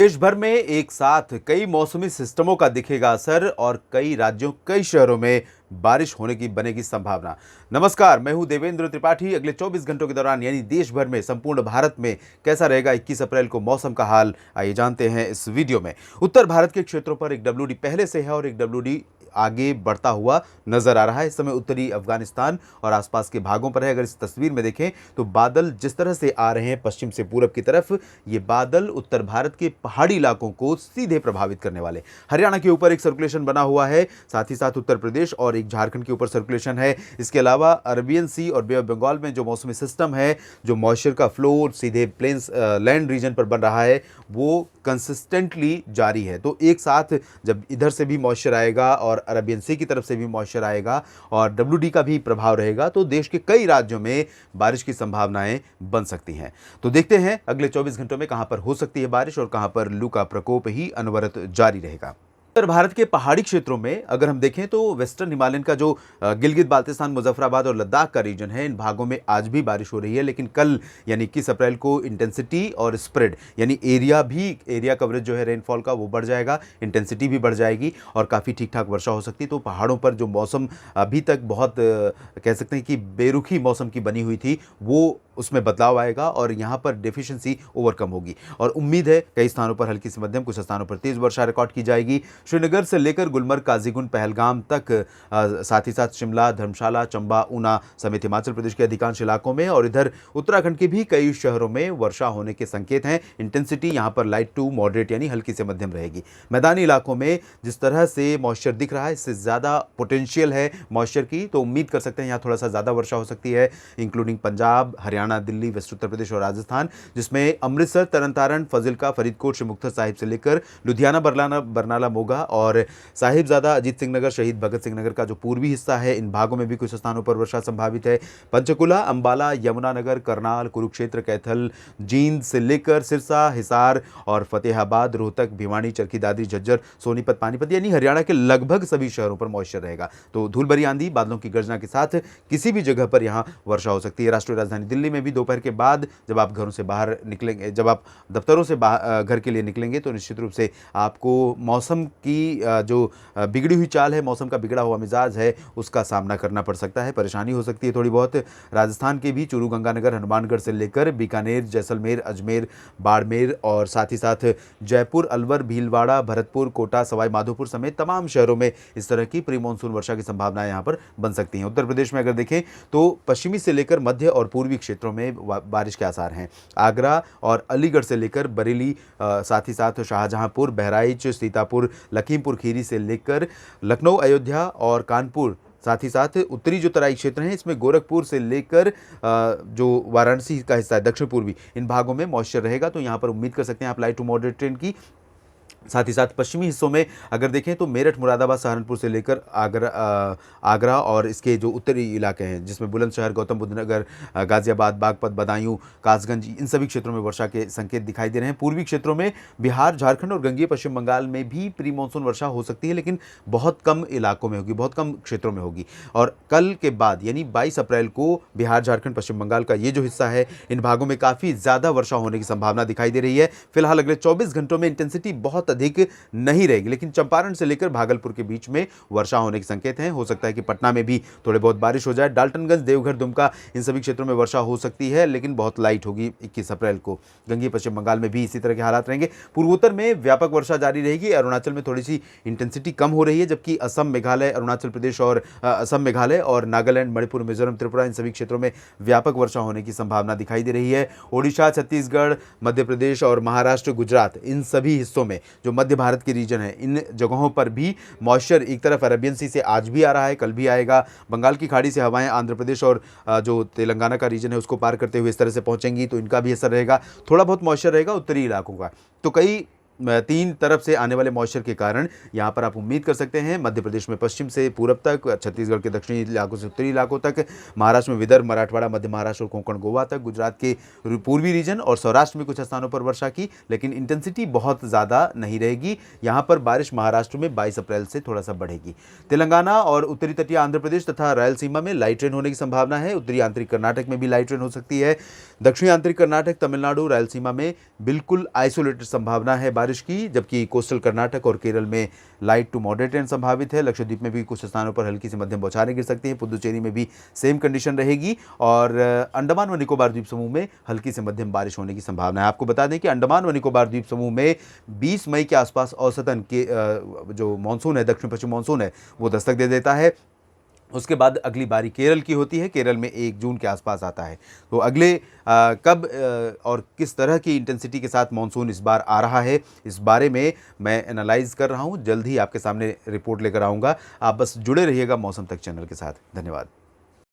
देश भर में एक साथ कई मौसमी सिस्टमों का दिखेगा असर और कई राज्यों कई शहरों में बारिश होने की बनेगी संभावना। नमस्कार, मैं हूं देवेंद्र त्रिपाठी। अगले 24 घंटों के दौरान यानी देश भर में संपूर्ण भारत में कैसा रहेगा 21 अप्रैल को मौसम का हाल, आइए जानते हैं इस वीडियो में। उत्तर भारत के क्षेत्रों पर एक डब्ल्यूडी पहले से है और एक डब्ल्यूडी आगे बढ़ता हुआ नजर आ रहा है। इस समय उत्तरी अफगानिस्तान और आसपास के भागों पर है। अगर इस तस्वीर में देखें तो बादल जिस तरह से आ रहे हैं पश्चिम से पूरब की तरफ, ये बादल उत्तर भारत के पहाड़ी इलाकों को सीधे प्रभावित करने वाले। हरियाणा के ऊपर एक सर्कुलेशन बना हुआ है, साथ ही साथ उत्तर प्रदेश और एक झारखंड के ऊपर सर्कुलेशन है। इसके अलावा अरबियन सी और बे ऑफ बंगाल में जो मौसमी सिस्टम है, जो मॉइस्चर का फ्लो सीधे प्लेन्स लैंड रीजन पर बन रहा है, वो कंसिस्टेंटली जारी है। तो एक साथ जब इधर से भी मॉइस्चर आएगा और अरबियन सी की तरफ से भी मॉइस्चर आएगा और डब्ल्यूडी का भी प्रभाव रहेगा, तो देश के कई राज्यों में बारिश की संभावनाएं बन सकती हैं। तो देखते हैं अगले 24 घंटों में कहां पर हो सकती है बारिश और कहां पर लू का प्रकोप ही अनवरत जारी रहेगा। उत्तर भारत के पहाड़ी क्षेत्रों में अगर हम देखें तो वेस्टर्न हिमालयन का जो गिलगित बाल्टिस्तान, मुजफ्फराबाद और लद्दाख का रीजन है, इन भागों में आज भी बारिश हो रही है। लेकिन कल यानी 21 अप्रैल को इंटेंसिटी और स्प्रेड यानी एरिया कवरेज जो है रेनफॉल का वो बढ़ जाएगा, इंटेंसिटी भी बढ़ जाएगी और काफ़ी ठीक ठाक वर्षा हो सकती है। तो पहाड़ों पर जो मौसम अभी तक बहुत कह सकते हैं कि बेरुखी मौसम की बनी हुई थी, वो उसमें बदलाव आएगा और यहाँ पर डेफिशिएंसी ओवरकम होगी और उम्मीद है कई स्थानों पर हल्की से मध्यम, कुछ स्थानों पर तेज वर्षा रिकॉर्ड की जाएगी। श्रीनगर से लेकर गुलमर्ग, काजीगुंड, पहलगाम तक, साथ ही साथ शिमला, धर्मशाला, चंबा, ऊना समेत हिमाचल प्रदेश के अधिकांश इलाकों में और इधर उत्तराखंड के भी कई शहरों में वर्षा होने के संकेत हैं। इंटेंसिटी यहाँ पर लाइट टू मॉडरेट यानी हल्की से मध्यम रहेगी। मैदानी इलाकों में जिस तरह से मॉइस्चर दिख रहा है, इससे ज़्यादा पोटेंशियल है मॉइस्चर की, तो उम्मीद कर सकते हैं यहाँ थोड़ा सा ज़्यादा वर्षा हो सकती है, इंक्लूडिंग पंजाब, हरियाणा, दिल्ली, वेस्ट उत्तर प्रदेश और राजस्थान, जिसमें अमृतसर, तरन, फजिल्का, फरीदकोट, श्री मुक्तसर साहिब से लेकर लुधियाना, बरनाला, मोगा और साहिबजादा, अजीत सिंह नगर, शहीद भगत सिंह नगर का जो पूर्वी हिस्सा है, इन भागों में भी कुछ स्थानों पर वर्षा संभावित है। पंचकुला, अंबाला, यमुनानगर, करनाल, कुरुक्षेत्र, कैथल, जींद से लेकर सिरसा, हिसार और फतेहाबाद, रोहतक, भिवानी, चरखी दादरी, झज्जर, सोनीपत, पानीपत यानी हरियाणा के लगभग सभी शहरों पर मॉइस्चर रहेगा। तो धूल भरी आंधी, बादलों की गर्जना के साथ किसी भी जगह पर यहाँ वर्षा हो सकती है। राष्ट्रीय राजधानी दिल्ली में भी दोपहर के बाद जब आप घरों से बाहर निकलेंगे, जब आप दफ्तरों से घर के लिए निकलेंगे, तो निश्चित रूप से आपको मौसम की जो बिगड़ी हुई चाल है, मौसम का बिगड़ा हुआ मिजाज है, उसका सामना करना पड़ सकता है, परेशानी हो सकती है थोड़ी बहुत। राजस्थान के भी चूरू, गंगानगर, हनुमानगढ़ से लेकर बीकानेर, जैसलमेर, अजमेर, बाड़मेर और साथ ही साथ जयपुर, अलवर, भीलवाड़ा, भरतपुर, कोटा, सवाई माधोपुर समेत तमाम शहरों में इस तरह की प्री मानसून वर्षा की संभावनाएं यहाँ पर बन सकती हैं। उत्तर प्रदेश में अगर देखें तो पश्चिमी से लेकर मध्य और पूर्वी क्षेत्रों में बारिश के आसार हैं। आगरा और अलीगढ़ से लेकर बरेली, साथ ही साथ शाहजहांपुर, बहराइच, सीतापुर, लखीमपुर खीरी से लेकर लखनऊ, अयोध्या और कानपुर, साथ ही साथ उत्तरी जो तराई क्षेत्र हैं, इसमें गोरखपुर से लेकर जो वाराणसी का हिस्सा है दक्षिण पूर्वी, इन भागों में मॉइस्चर रहेगा। तो यहाँ पर उम्मीद कर सकते हैं आप लाइट टू मॉडरेट ट्रेंड की। साथ ही साथ पश्चिमी हिस्सों में अगर देखें तो मेरठ, मुरादाबाद, सहारनपुर से लेकर आगरा और इसके जो उत्तरी इलाके हैं, जिसमें बुलंदशहर, गौतम बुद्ध नगर, गाजियाबाद, बागपत, बदायूं, कासगंज, इन सभी क्षेत्रों में वर्षा के संकेत दिखाई दे रहे हैं। पूर्वी क्षेत्रों में बिहार, झारखंड और गंगेय पश्चिम बंगाल में भी प्री मानसून वर्षा हो सकती है, लेकिन बहुत कम इलाकों में होगी, बहुत कम क्षेत्रों में होगी। और कल के बाद यानी 22 अप्रैल को बिहार, झारखंड, पश्चिम बंगाल का ये जो हिस्सा है, इन भागों में काफ़ी ज़्यादा वर्षा होने की संभावना दिखाई दे रही है। फिलहाल अगले 24 घंटों में इंटेंसिटी बहुत अधिक नहीं रहेगी, लेकिन चंपारण से लेकर भागलपुर के बीच में वर्षा होने के संकेत हैं। हो सकता है कि पटना में भी थोड़े बहुत बारिश हो जाए, डाल्टनगंज, देवघर, दुमका, इन सभी क्षेत्रों में वर्षा हो सकती है, लेकिन बहुत लाइट होगी 21 अप्रैल को। गंगेय पश्चिम बंगाल में भी इसी तरह के हालात रहेंगे। पूर्वोत्तर में व्यापक वर्षा जारी रहेगी। अरुणाचल में थोड़ी सी इंटेंसिटी कम हो रही है, जबकि असम, मेघालय, अरुणाचल प्रदेश और असम, मेघालय और नागालैंड, मणिपुर, मिजोरम, त्रिपुरा, इन सभी क्षेत्रों में व्यापक वर्षा होने की संभावना दिखाई दे रही है। ओडिशा, छत्तीसगढ़, मध्य प्रदेश और महाराष्ट्र, गुजरात, इन सभी हिस्सों में जो मध्य भारत के रीजन है, इन जगहों पर भी मॉइस्चर एक तरफ अरबियन सी से आज भी आ रहा है, कल भी आएगा। बंगाल की खाड़ी से हवाएं आंध्र प्रदेश और जो तेलंगाना का रीजन है उसको पार करते हुए इस तरह से पहुंचेंगी, तो इनका भी असर रहेगा। थोड़ा बहुत मॉइस्चर रहेगा उत्तरी इलाकों का। तो कई तीन तरफ से आने वाले मॉइस्चर के कारण यहाँ पर आप उम्मीद कर सकते हैं मध्य प्रदेश में पश्चिम से पूरब तक, छत्तीसगढ़ के दक्षिणी इलाकों से उत्तरी इलाकों तक, महाराष्ट्र में विदर्भ, मराठवाड़ा, मध्य महाराष्ट्र और कोंकण, गोवा तक, गुजरात के पूर्वी रीजन और सौराष्ट्र में कुछ स्थानों पर वर्षा की, लेकिन इंटेंसिटी बहुत ज़्यादा नहीं रहेगी। यहाँ पर बारिश महाराष्ट्र में 22 अप्रैल से थोड़ा सा बढ़ेगी। तेलंगाना और उत्तरी तटीय आंध्र प्रदेश तथा रायलसीमा में लाइट रेन होने की संभावना है। उत्तरी आंतरिक कर्नाटक में भी लाइट रेन हो सकती है। दक्षिणी आंतरिक कर्नाटक, तमिलनाडु, रायलसीमा में बिल्कुल आइसोलेटेड संभावना है बारिश बारिश की, जबकि कोस्टल कर्नाटक और केरल में लाइट टू मॉडरेट रेन संभावित है। लक्षद्वीप में भी कुछ स्थानों पर हल्की से मध्यम बौछारें गिर सकती हैं। पुदुचेरी में भी सेम कंडीशन रहेगी और अंडमान व निकोबार द्वीप समूह में हल्की से मध्यम बारिश होने की संभावना है। आपको बता दें कि अंडमान व निकोबार द्वीप समूह में 20 मई के आसपास औसतन के जो मानसून है, दक्षिण पश्चिम मानसून है, वो दस्तक दे देता है। उसके बाद अगली बारी केरल की होती है। केरल में 1 जून के आसपास आता है। तो अगले कब और किस तरह की इंटेंसिटी के साथ मानसून इस बार आ रहा है, इस बारे में मैं एनालाइज कर रहा हूं। जल्द ही आपके सामने रिपोर्ट लेकर आऊँगा। आप बस जुड़े रहिएगा मौसम तक चैनल के साथ। धन्यवाद।